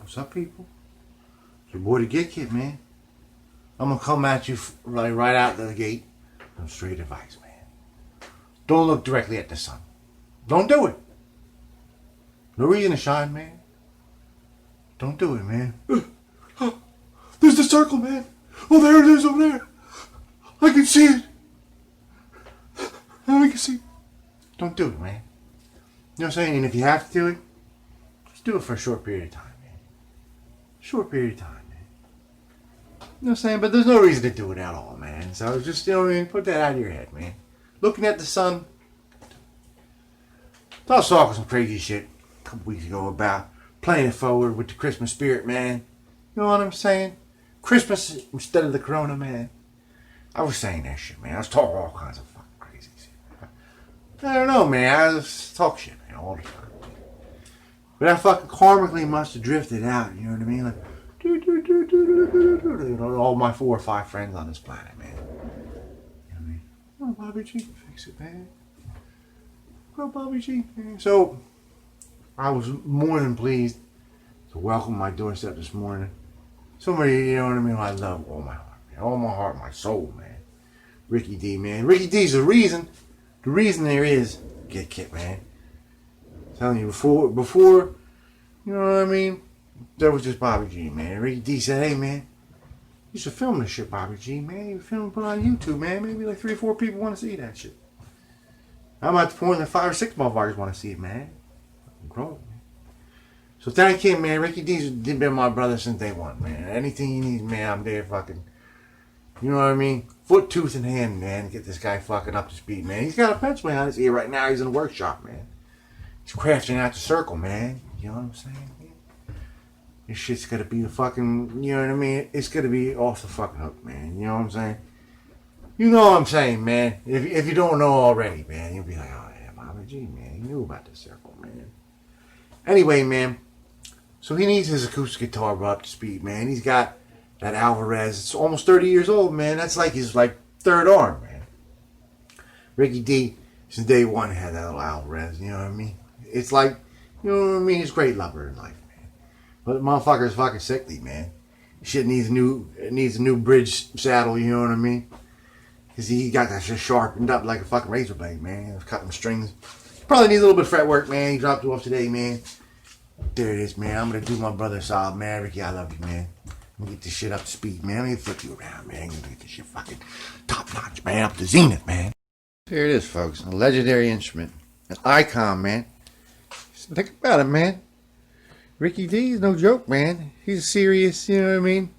What's up, people? It's your boy the Guitkit, man. I'm gonna come at you right out the gate. Some straight advice, man. Don't look directly at the sun. Don't do it. No reason to shine, man. Don't do it, man. There's the circle, man. Oh, there it is over there. I can see it. I can see it. Don't do it, man. You know what I'm saying? And if you have to do it, just do it for a short period of time, man. Short period of time, man. You know what I'm saying? But there's no reason to do it at all, man. So just, you know what I mean? Put that out of your head, man. Looking at the sun. I was talking some crazy shit a couple weeks ago about playing it forward with the Christmas spirit, man. You know what I'm saying? Christmas instead of the Corona, man. I was saying that shit, man. I was talking all kinds of fucking crazy shit. I don't know, man. I just talk shit, man, all the time. But I fucking karmically must have drifted out, you know what I mean? Like, you know, all my 4 or 5 friends on this planet, man. You know what I mean? Oh, Bobby G can fix it, man. Oh, Bobby G, man. So, I was more than pleased to welcome my doorstep this morning. Somebody, you know what I mean, I love all my heart, man. All my heart, my soul, man. Ricky D, man. Ricky D's the reason there is Guitkit, man. I'm telling you, before, you know what I mean, there was just Bobby G, man. Ricky D said, hey, man, you should film this shit, Bobby G, man. You film and put it on YouTube, man. Maybe like 3 or 4 people want to see that shit. I'm at the point that 5 or 6 motherfuckers want to see it, man. I'm growing, man. So thank him, man. Ricky D's been my brother since day one, man. Anything he needs, man, I'm there fucking, you know what I mean? Foot, tooth, and hand, man. Get this guy fucking up to speed, man. He's got a pencil on his ear right now. He's in the workshop, man. He's crafting out the circle, man. You know what I'm saying? Yeah. This shit's gonna be the fucking, you know what I mean? It's gonna be off the fucking hook, man. You know what I'm saying? You know what I'm saying, man. If you don't know already, man, you'll be like, oh, yeah, Bobby G, man. He knew about the circle, man. Anyway, man. So he needs his acoustic guitar brought up to speed, man. He's got that Alvarez. It's almost 30 years old, man. That's like his third arm, man. Ricky D, since day one, had that little Alvarez. You know what I mean? It's like, you know what I mean? He's a great lover in life, man. But the motherfucker is fucking sickly, man. Shit needs a new bridge saddle. You know what I mean? Because he got that shit sharpened up like a fucking razor blade, man. He was cutting strings. Probably needs a little bit of fret work, man. He dropped it off today, man. There it is, man. I'm going to do my brother a solid, man. Ricky, I love you, man. I'm going to get this shit up to speed, man. Let me flip you around, man. I'm going to get this shit fucking top notch, man. Up to zenith, man. Here it is, folks. A legendary instrument. An icon, man. Think about it, man. Ricky D is no joke, man. He's a serious, you know what I mean,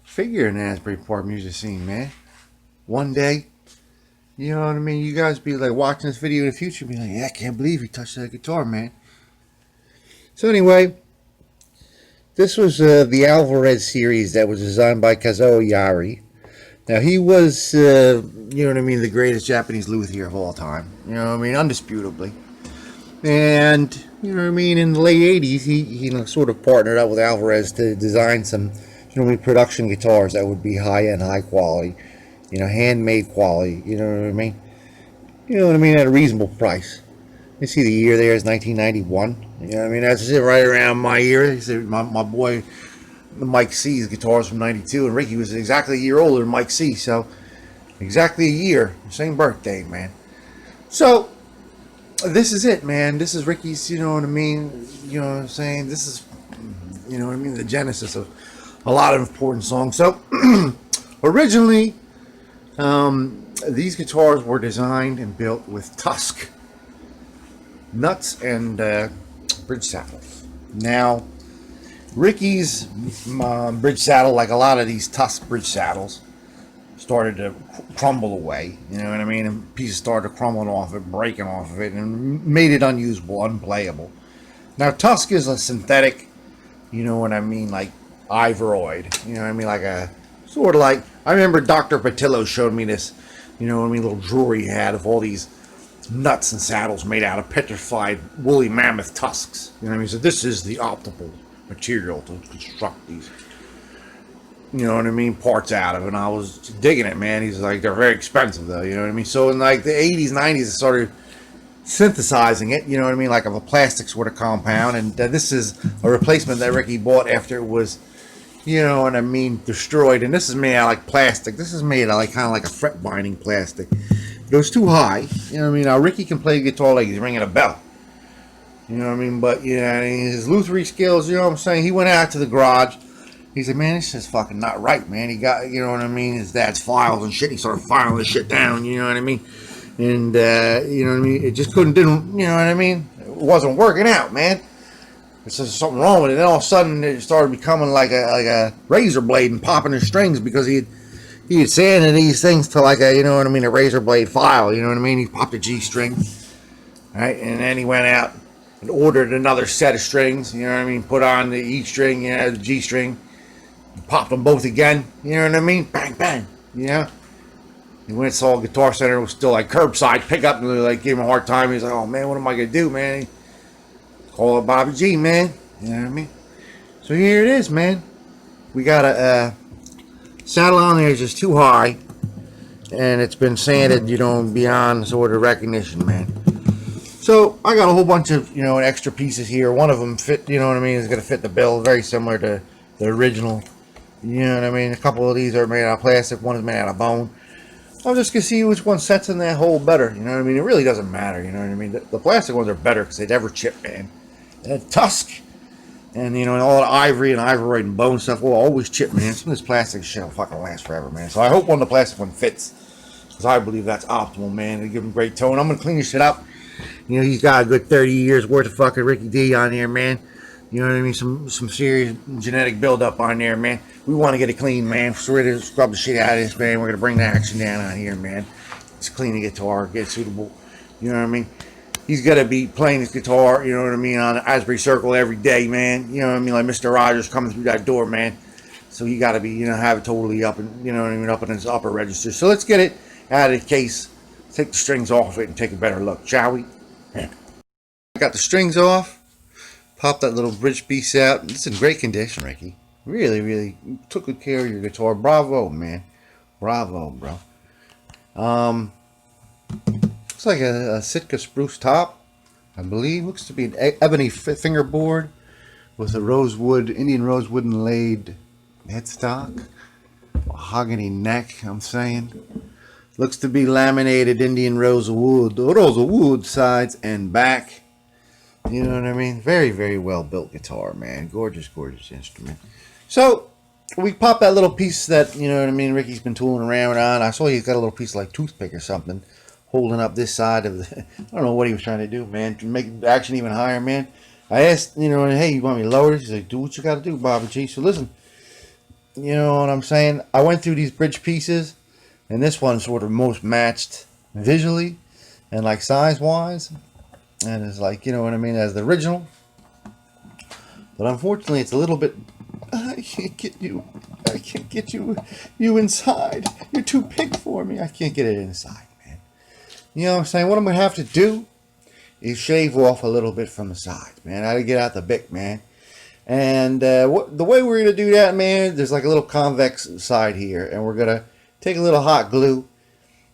figure in the Asbury Park music scene, man. One day, you know what I mean, you guys be like watching this video in the future, be like, yeah, I can't believe he touched that guitar, man. So anyway, this was the Alvarez series that was designed by Kazou Yairi. Now he was, you know what I mean, the greatest Japanese luthier of all time. You know what I mean, undisputably. And, you know what I mean, in the late 80s, he you know, sort of partnered up with Alvarez to design some, you know what I mean, production guitars that would be high-end, high quality, you know, handmade quality, you know what I mean? You know what I mean, at a reasonable price. You see the year there is 1991. You know what I mean? That's it, right around my year. My boy Mike C's guitars from 92, and Ricky was exactly a year older than Mike C. So, exactly a year. Same birthday, man. So, this is it, man. This is Ricky's, you know what I mean? You know what I'm saying? This is, you know what I mean, the genesis of a lot of important songs. So, originally, these guitars were designed and built with tusk nuts and bridge saddles. Now, Ricky's bridge saddle, like a lot of these tusk bridge saddles, started to crumble away, you know what I mean, and pieces started crumbling off it, breaking off of it, and made it unusable, unplayable. Now, tusk is a synthetic, you know what I mean, like ivoroid, you know what I mean, like a, sort of like, I remember Dr. Patillo showed me this, you know what I mean, little drawer he had of all these nuts and saddles made out of petrified woolly mammoth tusks, you know what I mean, so this is the optimal material to construct these, you know what I mean, parts out of it. And I was digging it, man. He's like, they're very expensive though, you know what I mean. So in like the 80s, 90s, it started synthesizing it, you know what I mean, like of a plastic sort of compound. And this is a replacement that Ricky bought after it was, you know what I mean, destroyed. And this is made out of like plastic. This is made out of like kind of like a fret binding plastic. It was too high, you know what I mean. Now Ricky can play guitar like he's ringing a bell, you know what I mean. But yeah, his lutherie skills, you know what I'm saying. He went out to the garage. He said, "Man, this is fucking not right, man." He got, you know what I mean, his dad's files and shit. He started filing this shit down, you know what I mean. And you know what I mean. It just didn't, you know what I mean. It wasn't working out, man. There's just something wrong with it. Then all of a sudden, it started becoming like a razor blade and popping his strings because he had sanded these things to like a, you know what I mean, a razor blade file. You know what I mean. He popped a G string, right, and then he went out and ordered another set of strings. You know what I mean. Put on the E string, you know, the G string. Popped them both again, you know what I mean? Bang, bang, you know? He went and saw Guitar Center, was still like curbside pickup, and they like gave him a hard time. He's like, "Oh man, what am I gonna do, man?" Call up Bobby G, man. You know what I mean? So here it is, man. We got a saddle on there is just too high, and it's been sanded, you know, beyond sort of recognition, man. So I got a whole bunch of, you know, extra pieces here. One of them fit, you know what I mean, is gonna fit the bill, very similar to the original. You know what I mean? A couple of these are made out of plastic. One is made out of bone. I'm just going to see which one sets in that hole better. You know what I mean? It really doesn't matter. You know what I mean? The plastic ones are better because they never chip, man. That tusk and, you know, all the ivory and ivory and bone stuff will always chip, man. Some of this plastic shit will fucking last forever, man. So I hope one of the plastic one fits because I believe that's optimal, man. They give him great tone. I'm going to clean this shit up. You know, he's got a good 30 years worth of fucking Ricky D on here, man. You know what I mean? Some serious genetic buildup on there, man. We want to get it clean, man. So we're ready to scrub the shit out of this, man. We're going to bring the action down on here, man. Let's clean the guitar, get it suitable. You know what I mean? He's got to be playing his guitar, you know what I mean, on Asbury Circle every day, man. You know what I mean? Like Mr. Rogers coming through that door, man. So you got to be, you know, have it totally up and, you know what I mean, up in his upper register. So let's get it out of the case. Take the strings off it and take a better look, shall we? Yeah. I got the strings off. Pop that little bridge piece out. It's in great condition, Ricky. Really, really took good care of your guitar. Bravo, man. Bravo, bro. Looks like a Sitka spruce top, I believe. Looks to be an ebony fingerboard with a rosewood, Indian rosewood inlaid headstock. Mahogany neck, I'm saying. Looks to be laminated Indian rosewood sides and back. You know what I mean? Very, very well built guitar, man. Gorgeous, gorgeous instrument. So we popped that little piece that, you know what I mean, Ricky's been tooling around on. I saw he's got a little piece of like toothpick or something holding up this side of the, I don't know what he was trying to do, man, to make the action even higher, man. I asked, you know, "Hey, you want me to lower this?" He's like, "Do what you got to do, Bobby G." So listen, you know what I'm saying? I went through these bridge pieces, and this one's sort of most matched visually and like size-wise. And it's like, you know what I mean, as the original. But unfortunately, it's a little bit, I can't get you inside. You're too big for me. I can't get it inside, man. You know what I'm saying? What I'm going to have to do is shave off a little bit from the sides, man. I got to get out the bick, man. And the way we're going to do that, man, there's like a little convex side here. And we're going to take a little hot glue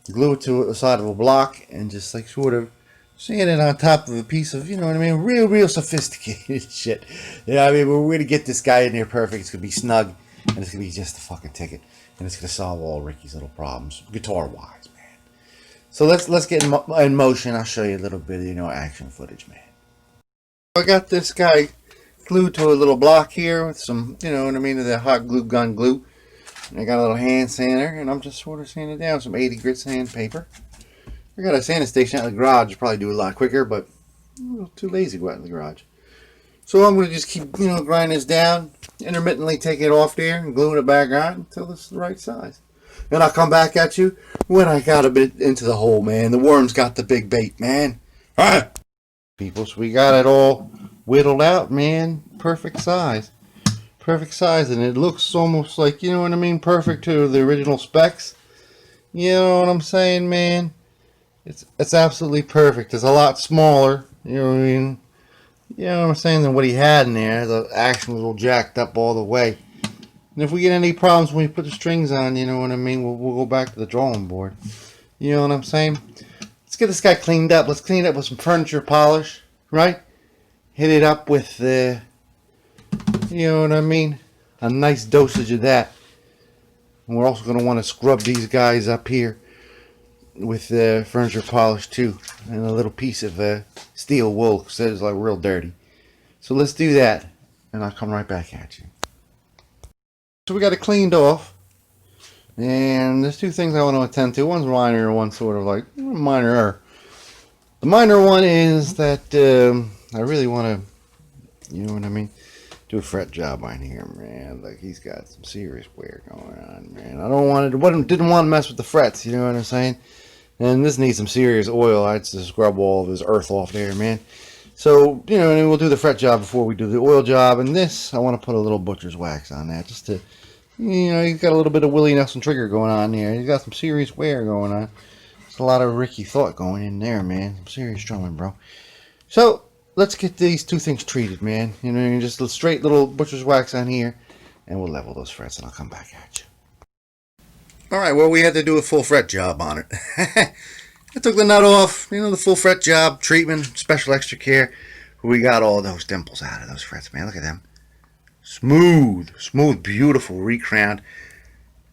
it to the side of a block, and just like sort of sand it on top of a piece of, you know what I mean, real sophisticated shit. Yeah, I mean, we're going to get this guy in there perfect. It's going to be snug, and it's going to be just a fucking ticket, and it's going to solve all Ricky's little problems, guitar-wise, man. So let's get in motion. I'll show you a little bit of, you know, action footage, man. I got this guy glued to a little block here with some, you know what I mean, the hot glue gun glue. And I got a little hand sander, and I'm just sort of sanding down some 80 grit sandpaper. I got a sanding station out in the garage. You probably do it a lot quicker, but I'm a little too lazy to go out in the garage. So I'm going to just keep, you know, grinding this down, intermittently take it off there and gluing it back on until it's the right size. Then I'll come back at you when I got a bit into the hole, man. The worm's got the big bait, man. All right, people, so we got it all whittled out, man. Perfect size. Perfect size, and it looks almost like, you know what I mean, perfect to the original specs. You know what I'm saying, man? It's absolutely perfect. It's a lot smaller, you know what I mean? You know what I'm saying, than what he had in there. The action was all jacked up all the way. And if we get any problems when we put the strings on, you know what I mean, we'll go back to the drawing board. You know what I'm saying? let's get this guy cleaned up. Let's clean it up with some furniture polish, right? Hit it up with the, you know what I mean, a nice dosage of that. And we're also going to want to scrub these guys up here with furniture polish too, and a little piece of steel wool, because that is like real dirty. So let's do that, and I'll come right back at you. So we got it cleaned off, and there's two things I want to attend to. One's minor, and one's sort of like minor. The minor one is that I really want to, you know what I mean, do a fret job on here, man. Like, he's got some serious wear going on, man. I don't want to, didn't want to mess with the frets, you know what I'm saying? And this needs some serious oil. I had to scrub all of his earth off there, man. So, you know, and we'll do the fret job before we do the oil job. And this, I want to put a little butcher's wax on that, just to, you know, he's got a little bit of Willie Nelson trigger going on here. He's got some serious wear going on. There's a lot of Ricky thought going in there, man. Some serious drumming, bro. So, let's get these two things treated, man. You know, just a straight little butcher's wax on here, and we'll level those frets, and I'll come back at you. Alright, well, we had to do a full fret job on it. I took the nut off, you know, the full fret job, treatment, special extra care. We got all those dimples out of those frets, man. Look at them. Smooth, beautiful, recrowned.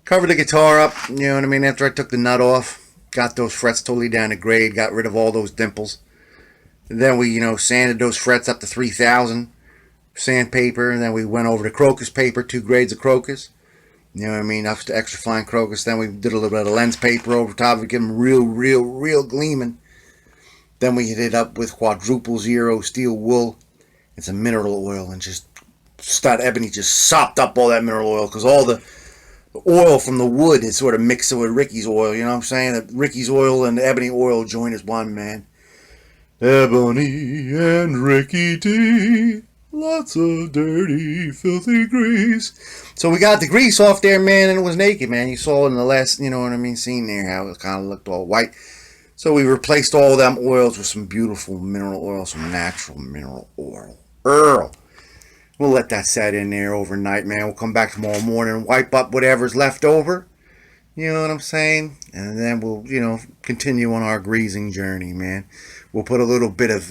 Covered the guitar up, you know what I mean, after I took the nut off. Got those frets totally down to grade, got rid of all those dimples. And then we, you know, sanded those frets up to 3000 sandpaper, and then we went over to crocus paper, 2 grades of crocus. You know what I mean? Up to extra fine crocus. Then we did a little bit of lens paper over top to give them real gleaming. Then we hit it up with quadruple zero steel wool and some mineral oil, and just Stud Ebony just sopped up all that mineral oil, because all the oil from the wood is sort of mixed with Ricky's oil. You know what I'm saying? The Ricky's oil and the ebony oil joint is one, man. Ebony and Ricky T. Lots of dirty, filthy grease. So we got the grease off there, man, and it was naked, man. You saw in the last, you know what I mean, scene there, how it kind of looked all white. So we replaced all them oils with some beautiful mineral oil, some natural mineral oil. We'll let that set in there overnight, man. We'll come back tomorrow morning and wipe up whatever's left over. You know what I'm saying? And then we'll, you know, continue on our greasing journey, man. We'll put a little bit of,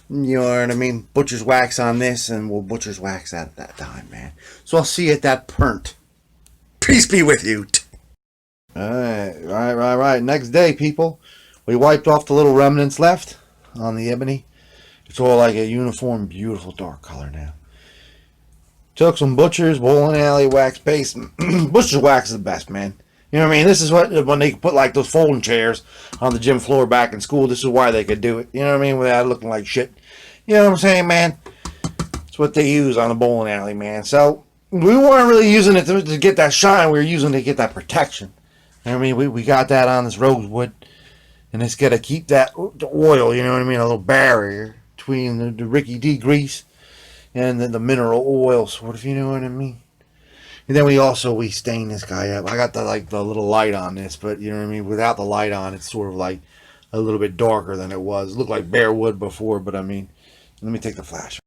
you know what I mean, butcher's wax on this, and we'll butcher's wax at that time, man. So I'll see you at that point. Peace be with you. Alright. Next day, people. We wiped off the little remnants left on the ebony. It's all like a uniform, beautiful dark color now. Took some butcher's bowling alley wax paste. Butcher's wax is the best, man. You know what I mean? This is what, when they put like those folding chairs on the gym floor back in school, this is why they could do it. You know what I mean? Without looking like shit. You know what I'm saying, man? It's what they use on the bowling alley, man. So, we weren't really using it to get that shine. We were using it to get that protection. You know what I mean? We got that on this rosewood. And it's got to keep that oil, you know what I mean? A little barrier between the Ricky D grease and the mineral oil, sort of, you know what I mean? And then we stain this guy up. I got the little light on this, but you know what I mean? Without the light on, it's sort of like a little bit darker than it was. It looked like bare wood before, but I mean, let me take the flash.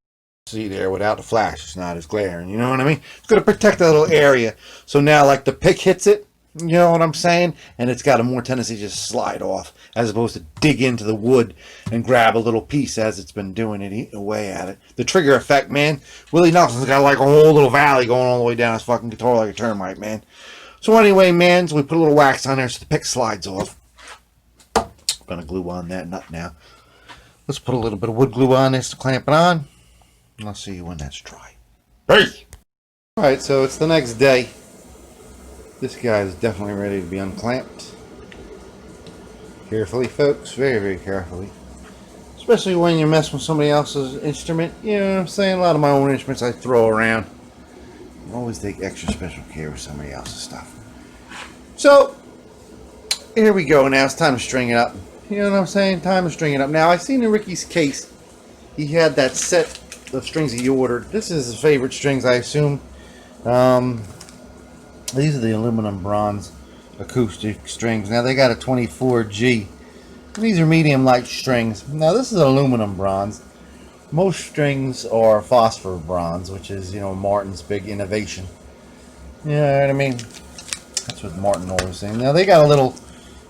See there, without the flash, it's not as glaring, you know what I mean? It's going to protect that little area. So now, like, the pick hits it, you know what I'm saying? And it's got a more tendency to just slide off, as opposed to dig into the wood and grab a little piece as it's been doing it, eating away at it. The trigger effect, man. Willie Nelson's got like a whole little valley going all the way down his fucking guitar like a termite, man. So anyway, man, so we put a little wax on there so the pick slides off. I'm gonna glue on that nut now. Let's put a little bit of wood glue on this to clamp it on. And I'll see you when that's dry. Hey! Alright, so it's the next day. This guy is definitely ready to be unclamped. Carefully, folks. Very carefully. Especially when you mess with somebody else's instrument. You know what I'm saying? A lot of my own instruments I throw around. I always take extra special care with somebody else's stuff. So, here we go. Now it's time to string it up. You know what I'm saying? Time to string it up. Now, I seen in Ricky's case, he had that set of strings he ordered. This is his favorite strings, I assume. These are the aluminum bronze acoustic strings. Now they got a 24G. These are medium light strings. Now this is aluminum bronze. Most strings are phosphor bronze, which is, you know, Martin's big innovation. You know what I mean? That's what Martin always saying. Now they got a little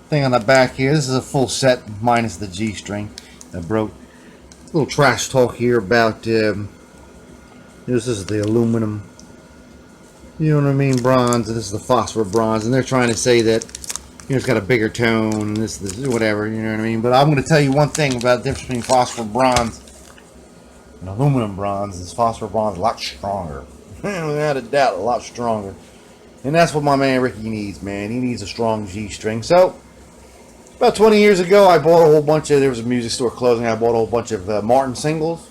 thing on the back here. This is a full set minus the G string that broke. A little trash talk here about this is the aluminum, you know what I mean, bronze, and this is the phosphor bronze, and they're trying to say that, you know, it's got a bigger tone, and this whatever, you know what I mean. But I'm going to tell you one thing about the difference between phosphor bronze and aluminum bronze. Is phosphor bronze a lot stronger, without a doubt, a lot stronger. And that's what my man Ricky needs, man. He needs a strong G string. So, about 20 years ago, I bought a whole bunch of, there was a music store closing, I bought a whole bunch of Martin singles.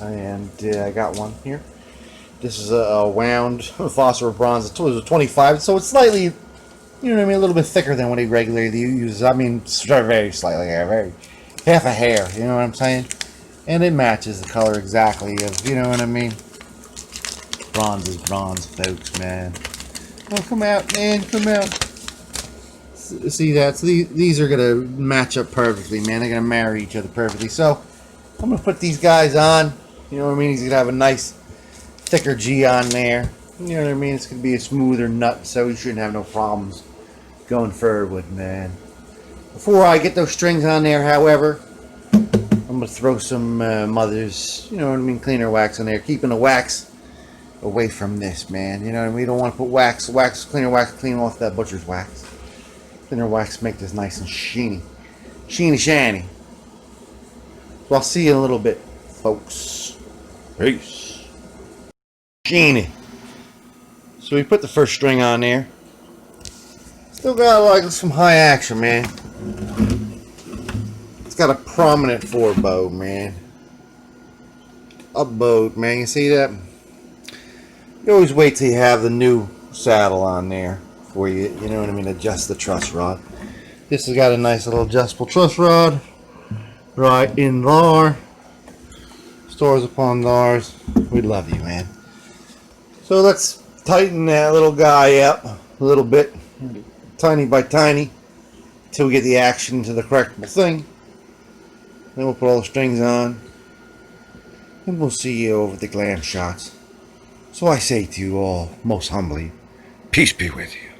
And I got one here. This is a wound phosphor bronze. It was a 25, so it's slightly, you know what I mean, a little bit thicker than what he regularly uses. I mean, very slightly, very, half a hair, you know what I'm saying? And it matches the color exactly of, you know what I mean? Bronze is bronze, folks, man. Oh, come out, man, come out. See that? So these are going to match up perfectly, man. They're going to marry each other perfectly. So, I'm going to put these guys on. You know what I mean? He's going to have a nice, thicker G on there. You know what I mean? It's going to be a smoother nut, so he shouldn't have no problems going forward, man. Before I get those strings on there, however, I'm going to throw some Mother's, you know what I mean, cleaner wax on there. Keeping the wax away from this, man. You know what I mean? We don't want to put cleaner wax, clean off that butcher's wax. Cleaner wax make this nice and sheeny. Sheeny shiny. So I'll see you in a little bit, folks. Peace. Sheeny. So we put the first string on there. Still got like some high action, man. It's got a prominent forebow, man. Upbowed, man. You see that? You always wait till you have the new saddle on there before you know what I mean, adjust the truss rod. This has got a nice little adjustable truss rod right in there. Stores upon thars. We love you, man. So let's tighten that little guy up a little bit, tiny by tiny, until we get the action to the correctable thing. Then we'll put all the strings on, and we'll see you over the glam shots. So I say to you all, most humbly, peace be with you.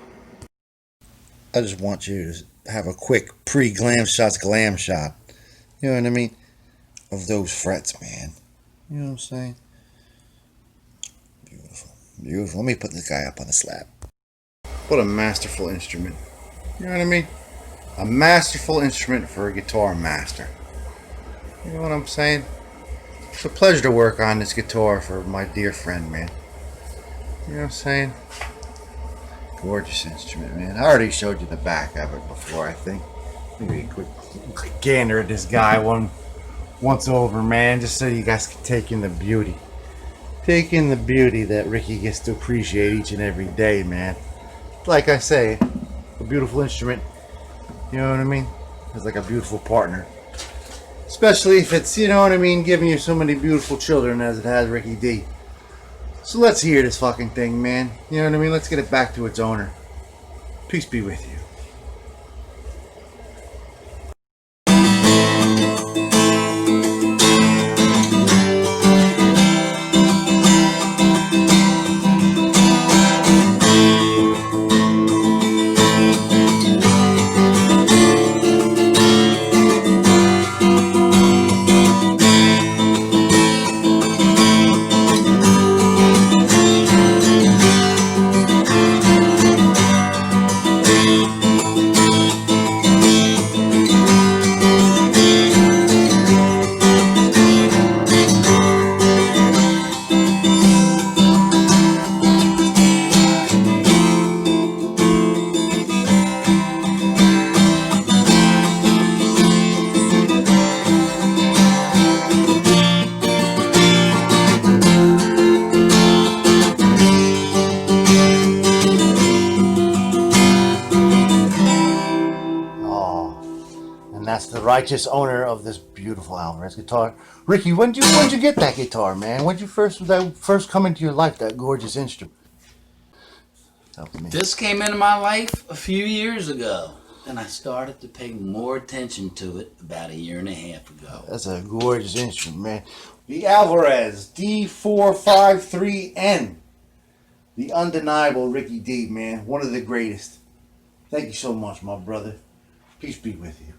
I just want you to have a quick pre-glam shots glam shot. You know what I mean? Of those frets, man. You know what I'm saying? Beautiful. Beautiful. Let me put this guy up on the slab. What a masterful instrument. You know what I mean? A masterful instrument for a guitar master. You know what I'm saying? It's a pleasure to work on this guitar for my dear friend, man. You know what I'm saying? Gorgeous instrument, man. I already showed you the back of it before, I think. Maybe a quick gander at this guy once over, man, just so you guys can take in the beauty. Take in the beauty that Ricky gets to appreciate each and every day, man. Like I say, a beautiful instrument, you know what I mean? It's like a beautiful partner. Especially if it's, you know what I mean, giving you so many beautiful children as it has Ricky D. So let's hear this fucking thing, man. You know what I mean? Let's get it back to its owner. Peace be with you. That's the righteous owner of this beautiful Alvarez guitar. Ricky, when'd you get that guitar, man? When'd you first come into your life, that gorgeous instrument? Help me. This came into my life a few years ago, and I started to pay more attention to it about a year and a half ago. That's a gorgeous instrument, man. The Alvarez DY53N. The undeniable Ricky D, man. One of the greatest. Thank you so much, my brother. Peace be with you.